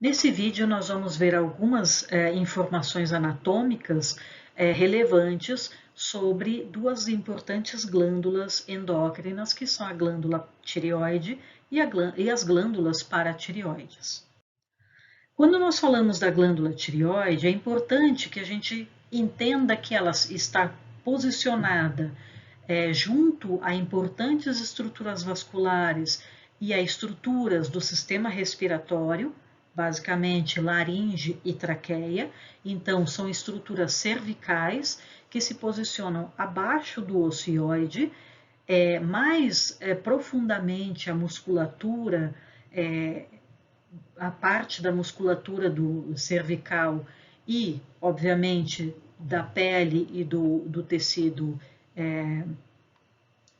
Nesse vídeo, nós vamos ver algumas informações anatômicas relevantes sobre duas importantes glândulas endócrinas, que são a glândula tireoide e as glândulas paratireoides. Quando nós falamos da glândula tireoide, é importante que a gente entenda que ela está posicionada junto a importantes estruturas vasculares e a estruturas do sistema respiratório, basicamente laringe e traqueia. Então, são estruturas cervicais que se posicionam abaixo do ocioide, mais profundamente a musculatura, a parte da musculatura do cervical e, obviamente, da pele e do tecido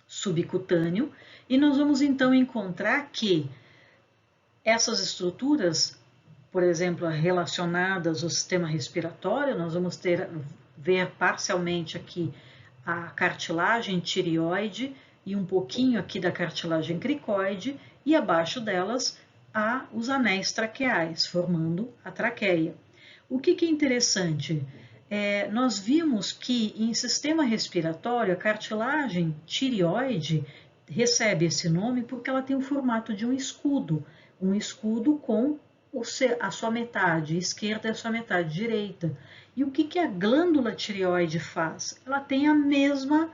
subcutâneo, e nós vamos então encontrar que essas estruturas, por exemplo, relacionadas ao sistema respiratório, nós vamos ver parcialmente aqui a cartilagem tireoide e um pouquinho aqui da cartilagem cricoide, e abaixo delas há os anéis traqueais, formando a traqueia. O que é interessante? Nós vimos que em sistema respiratório a cartilagem tireoide recebe esse nome porque ela tem o formato de um escudo com a sua metade esquerda e a sua metade direita. E o que a glândula tireoide faz? Ela tem a mesma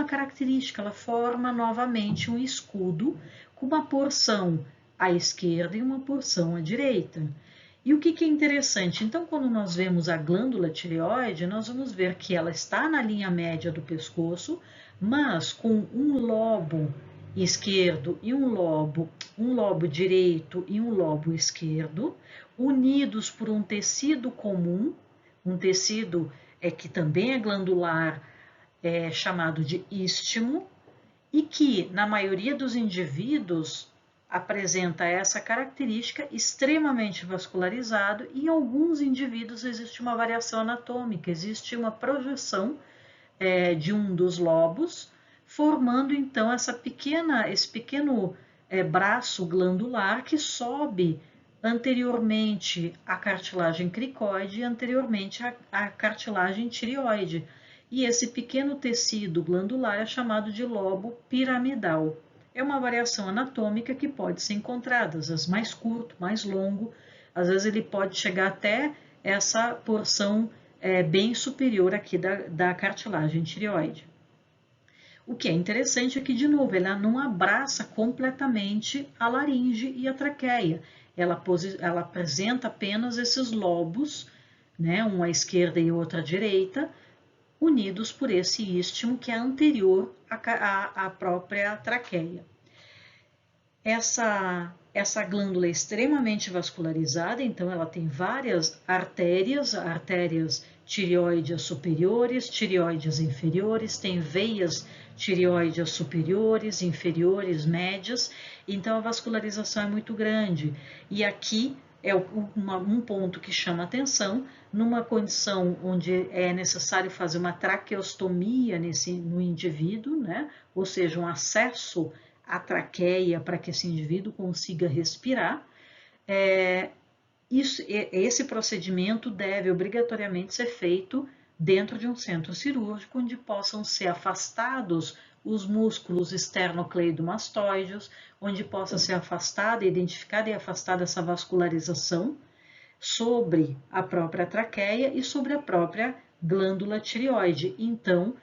característica, ela forma novamente um escudo com uma porção à esquerda e uma porção à direita. E o que é interessante? Então, quando nós vemos a glândula tireoide, nós vamos ver que ela está na linha média do pescoço, mas com um lobo esquerdo e um lobo direito e um lobo esquerdo, unidos por um tecido comum, um tecido que também é glandular, chamado de istmo, e que, na maioria dos indivíduos, apresenta essa característica extremamente vascularizado, e em alguns indivíduos existe uma variação anatômica, existe uma projeção de um dos lobos, formando então esse pequeno braço glandular que sobe anteriormente à cartilagem cricoide e anteriormente à cartilagem tireoide. E esse pequeno tecido glandular é chamado de lobo piramidal. É uma variação anatômica que pode ser encontrada, às vezes mais curto, mais longo, às vezes ele pode chegar até essa porção bem superior aqui da cartilagem tireoide. O que é interessante é que, de novo, ela não abraça completamente a laringe e a traqueia. Ela apresenta apenas esses lobos, né, um à esquerda e outro à direita, unidos por esse istmo que é anterior à própria traqueia. Essa glândula é extremamente vascularizada, então ela tem várias artérias tireoides superiores, tireoides inferiores, tem veias tireoides superiores, inferiores, médias, então a vascularização é muito grande. E aqui é um ponto que chama atenção, numa condição onde é necessário fazer uma traqueostomia no indivíduo, né? Ou seja, um acesso à traqueia para que esse indivíduo consiga respirar. Esse procedimento deve obrigatoriamente ser feito dentro de um centro cirúrgico, onde possam ser afastados os músculos esternocleidomastoideos, onde possa ser identificada e afastada essa vascularização sobre a própria traqueia e sobre a própria glândula tireoide. Então,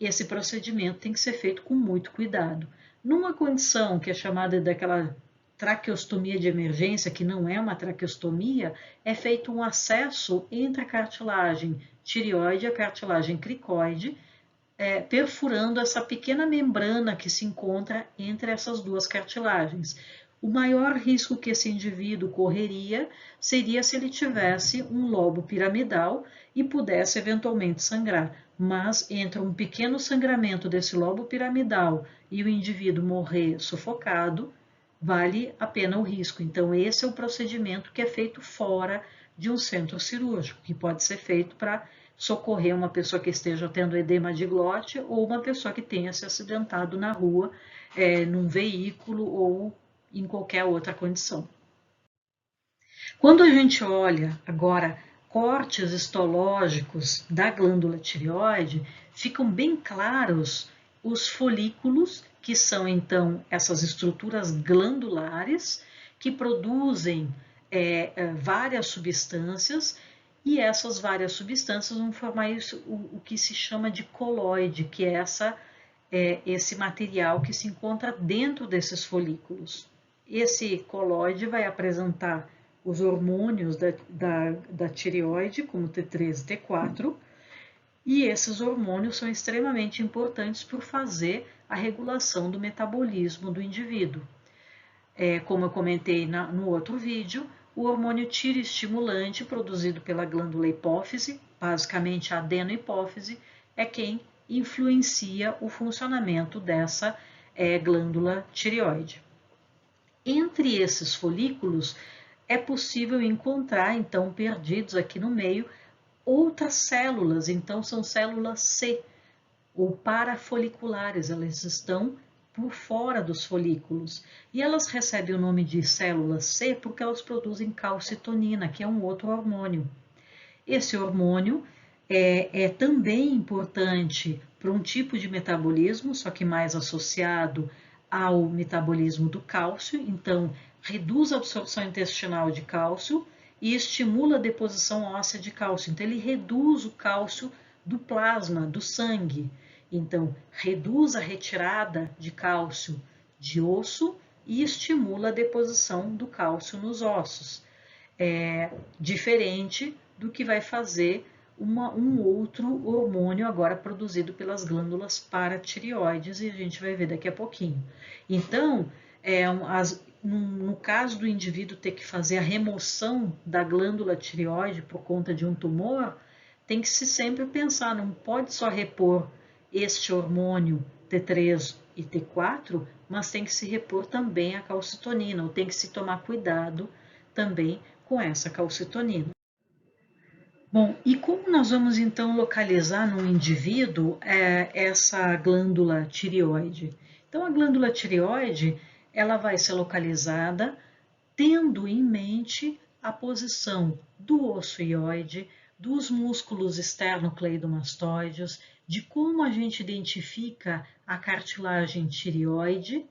esse procedimento tem que ser feito com muito cuidado. Numa condição que é chamada daquela traqueostomia de emergência, que não é uma traqueostomia, é feito um acesso entre a cartilagem tireoide e a cartilagem cricoide, perfurando essa pequena membrana que se encontra entre essas duas cartilagens. O maior risco que esse indivíduo correria seria se ele tivesse um lobo piramidal e pudesse eventualmente sangrar, mas entre um pequeno sangramento desse lobo piramidal e o indivíduo morrer sufocado, vale a pena o risco. Então, esse é o procedimento que é feito fora de um centro cirúrgico, que pode ser feito para socorrer uma pessoa que esteja tendo edema de glote ou uma pessoa que tenha se acidentado na rua, num veículo ou em qualquer outra condição. Quando a gente olha agora cortes histológicos da glândula tireoide, ficam bem claros os folículos, que são então essas estruturas glandulares que produzem várias substâncias, e essas várias substâncias vão formar isso, o que se chama de coloide, que é esse material que se encontra dentro desses folículos. Esse coloide vai apresentar os hormônios da tireoide, como T3 e T4, e esses hormônios são extremamente importantes por fazer a regulação do metabolismo do indivíduo. Como eu comentei no outro vídeo, o hormônio tireoestimulante produzido pela glândula hipófise, basicamente a adenohipófise, é quem influencia o funcionamento dessa glândula tireoide. Entre esses folículos, é possível encontrar, então, perdidos aqui no meio, outras células. Então, são células C, ou parafoliculares, elas estão por fora dos folículos. E elas recebem o nome de células C porque elas produzem calcitonina, que é um outro hormônio. Esse hormônio é também importante para um tipo de metabolismo, só que mais associado ao metabolismo do cálcio, então reduz a absorção intestinal de cálcio e estimula a deposição óssea de cálcio. Então ele reduz o cálcio do plasma, do sangue. Então reduz a retirada de cálcio de osso e estimula a deposição do cálcio nos ossos. Diferente do que vai fazer um outro hormônio agora produzido pelas glândulas paratireoides, e a gente vai ver daqui a pouquinho. Então, no caso do indivíduo ter que fazer a remoção da glândula tireoide por conta de um tumor, tem que se sempre pensar, não pode só repor este hormônio T3 e T4, mas tem que se repor também a calcitonina, ou tem que se tomar cuidado também com essa calcitonina. Bom, e como nós vamos então localizar no indivíduo essa glândula tireoide? Então, a glândula tireoide, ela vai ser localizada tendo em mente a posição do osso ióide, dos músculos esternocleidomastoides, de como a gente identifica a cartilagem tireoide,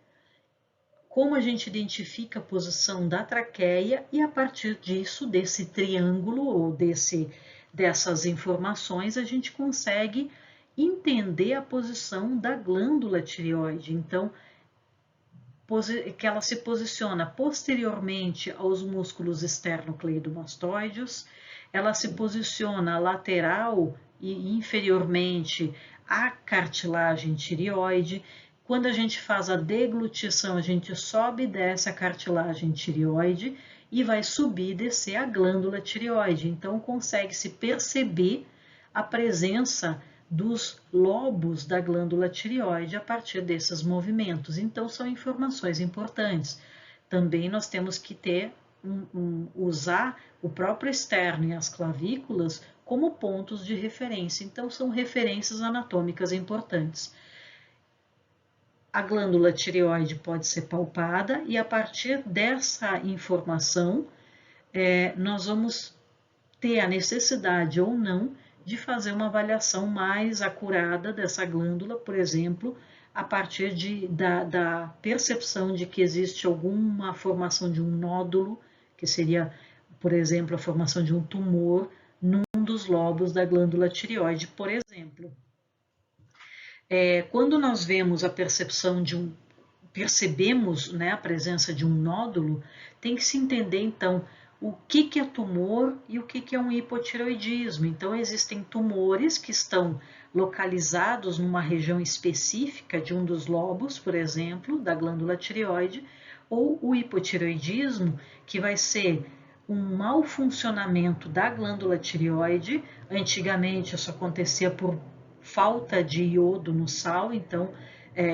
como a gente identifica a posição da traqueia, e a partir disso, desse triângulo ou dessas informações, a gente consegue entender a posição da glândula tireoide. Então, que ela se posiciona posteriormente aos músculos esternocleidomastoides, ela se posiciona lateral e inferiormente à cartilagem tireoide. Quando a gente faz a deglutição, a gente sobe e desce a cartilagem tireoide e vai subir e descer a glândula tireoide. Então, consegue-se perceber a presença dos lobos da glândula tireoide a partir desses movimentos. Então, são informações importantes. Também nós temos que usar o próprio externo e as clavículas como pontos de referência. Então, são referências anatômicas importantes. A glândula tireoide pode ser palpada e a partir dessa informação, nós vamos ter a necessidade ou não de fazer uma avaliação mais acurada dessa glândula, por exemplo, a partir da percepção de que existe alguma formação de um nódulo, que seria, por exemplo, a formação de um tumor num dos lobos da glândula tireoide, por exemplo. Quando nós vemos a percepção percebemos, né, a presença de um nódulo, tem que se entender então o que é tumor e o que é um hipotireoidismo. Então, existem tumores que estão localizados numa região específica de um dos lobos, por exemplo, da glândula tireoide, ou o hipotireoidismo, que vai ser um mau funcionamento da glândula tireoide. Antigamente, isso acontecia por falta de iodo no sal, então,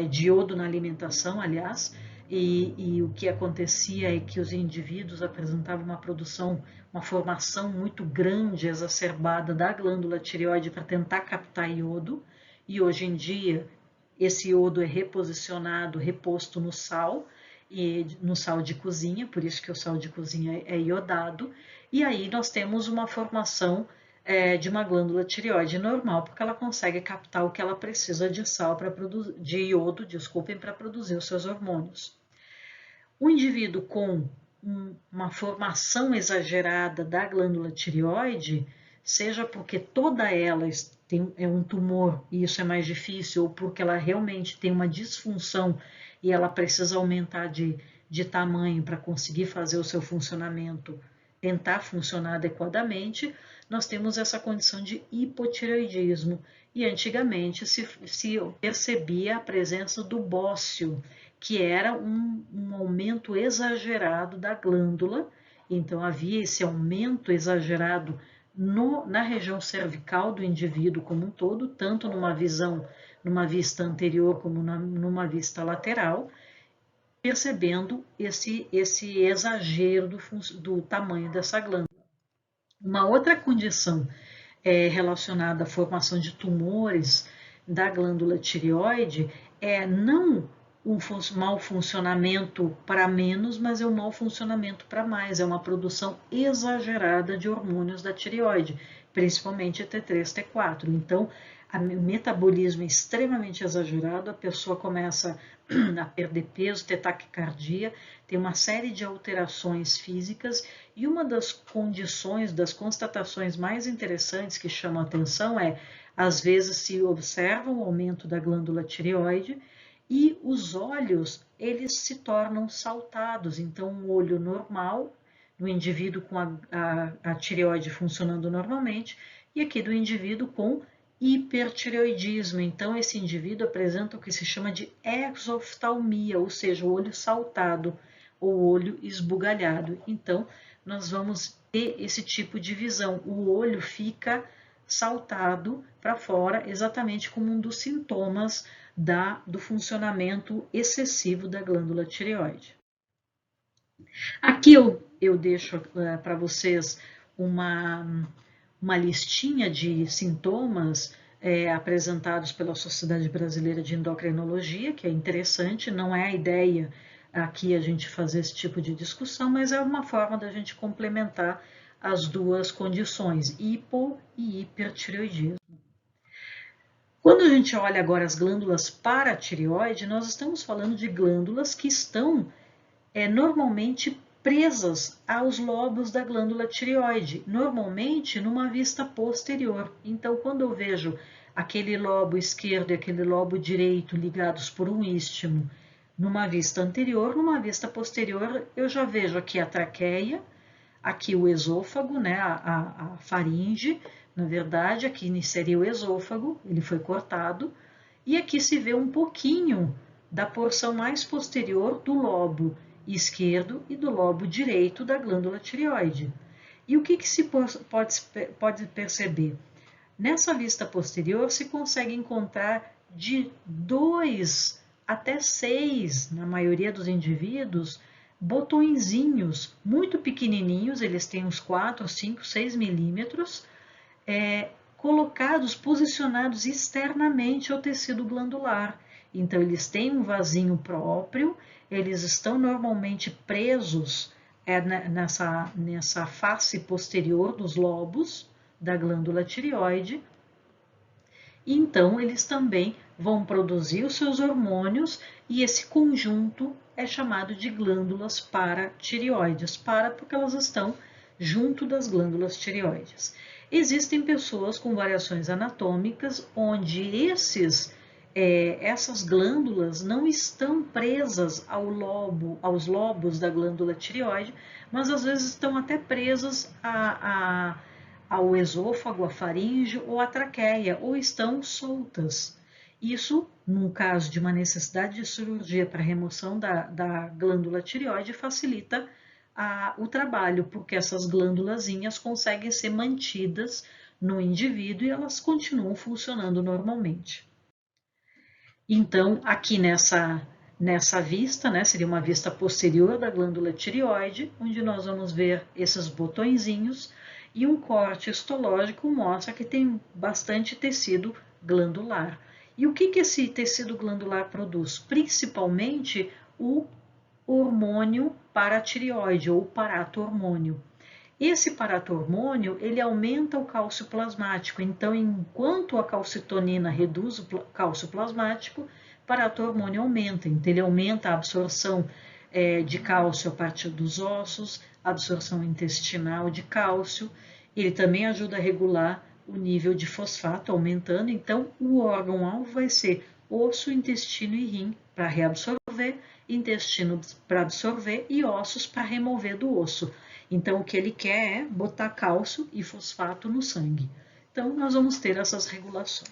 de iodo na alimentação, aliás, e o que acontecia é que os indivíduos apresentavam uma formação muito grande, exacerbada da glândula tireoide para tentar captar iodo, e hoje em dia esse iodo é reposicionado, reposto no sal, no sal de cozinha, por isso que o sal de cozinha é iodado, e aí nós temos uma formação de uma glândula tireoide normal, porque ela consegue captar o que ela precisa de sal para produzir, de iodo, desculpem, para produzir os seus hormônios. O indivíduo com uma formação exagerada da glândula tireoide, seja porque toda ela é um tumor e isso é mais difícil, ou porque ela realmente tem uma disfunção e ela precisa aumentar de tamanho para conseguir fazer o seu funcionamento, tentar funcionar adequadamente, nós temos essa condição de hipotireoidismo. E antigamente se percebia a presença do bócio, que era um aumento exagerado da glândula, então havia esse aumento exagerado na região cervical do indivíduo como um todo, tanto numa vista anterior como numa vista lateral, percebendo esse exagero do tamanho dessa glândula. Uma outra condição relacionada à formação de tumores da glândula tireoide é não um mau funcionamento para menos, mas é um mau funcionamento para mais, é uma produção exagerada de hormônios da tireoide, principalmente T3, T4. Então, o metabolismo é extremamente exagerado, a pessoa começa a perder peso, ter taquicardia, tem uma série de alterações físicas, e uma das condições, das constatações mais interessantes que chamam a atenção é, às vezes se observa um aumento da glândula tireoide e os olhos, eles se tornam saltados, então um olho normal, no indivíduo com a tireoide funcionando normalmente, e aqui do indivíduo com hipertireoidismo. Então, esse indivíduo apresenta o que se chama de exoftalmia, ou seja, o olho saltado ou olho esbugalhado. Então, nós vamos ter esse tipo de visão. O olho fica saltado para fora, exatamente como um dos sintomas do funcionamento excessivo da glândula tireoide. Aqui eu deixo para vocês uma listinha de sintomas apresentados pela Sociedade Brasileira de Endocrinologia, que é interessante, não é a ideia aqui a gente fazer esse tipo de discussão, mas é uma forma da gente complementar as duas condições, hipo e hipertireoidismo. Quando a gente olha agora as glândulas paratireoide, nós estamos falando de glândulas que estão normalmente presas aos lobos da glândula tireoide, normalmente numa vista posterior. Então, quando eu vejo aquele lobo esquerdo e aquele lobo direito ligados por um istmo numa vista anterior, numa vista posterior, eu já vejo aqui a traqueia, aqui o esôfago, né, a faringe, na verdade, aqui seria o esôfago, ele foi cortado, e aqui se vê um pouquinho da porção mais posterior do lobo esquerdo e do lobo direito da glândula tireoide. E o que se pode perceber? Nessa vista posterior se consegue encontrar de 2 até 6, na maioria dos indivíduos, botõezinhos muito pequenininhos, eles têm uns 4, 5, 6 milímetros, colocados, posicionados externamente ao tecido glandular. Então, eles têm um vasinho próprio, eles estão normalmente presos nessa face posterior dos lobos da glândula tireoide. E então, eles também vão produzir os seus hormônios e esse conjunto é chamado de glândulas paratireoides, porque elas estão junto das glândulas tireoides. Existem pessoas com variações anatômicas onde essas glândulas não estão presas aos lobos da glândula tireoide, mas às vezes estão até presas ao esôfago, à faringe ou à traqueia, ou estão soltas. Isso, num caso de uma necessidade de cirurgia para remoção da glândula tireoide, facilita o trabalho, porque essas glândulazinhas conseguem ser mantidas no indivíduo e elas continuam funcionando normalmente. Então, aqui nessa vista, né, seria uma vista posterior da glândula tireoide, onde nós vamos ver esses botõezinhos, e um corte histológico mostra que tem bastante tecido glandular. E o que esse tecido glandular produz? Principalmente o hormônio paratireoide ou paratormônio. Esse paratormônio, ele aumenta o cálcio plasmático, então enquanto a calcitonina reduz o cálcio plasmático, o paratormônio aumenta, então ele aumenta a absorção de cálcio a partir dos ossos, absorção intestinal de cálcio, ele também ajuda a regular o nível de fosfato, aumentando, então o órgão-alvo vai ser osso, intestino e rim para reabsorver, intestino para absorver e ossos para remover do osso. Então, o que ele quer é botar cálcio e fosfato no sangue. Então, nós vamos ter essas regulações.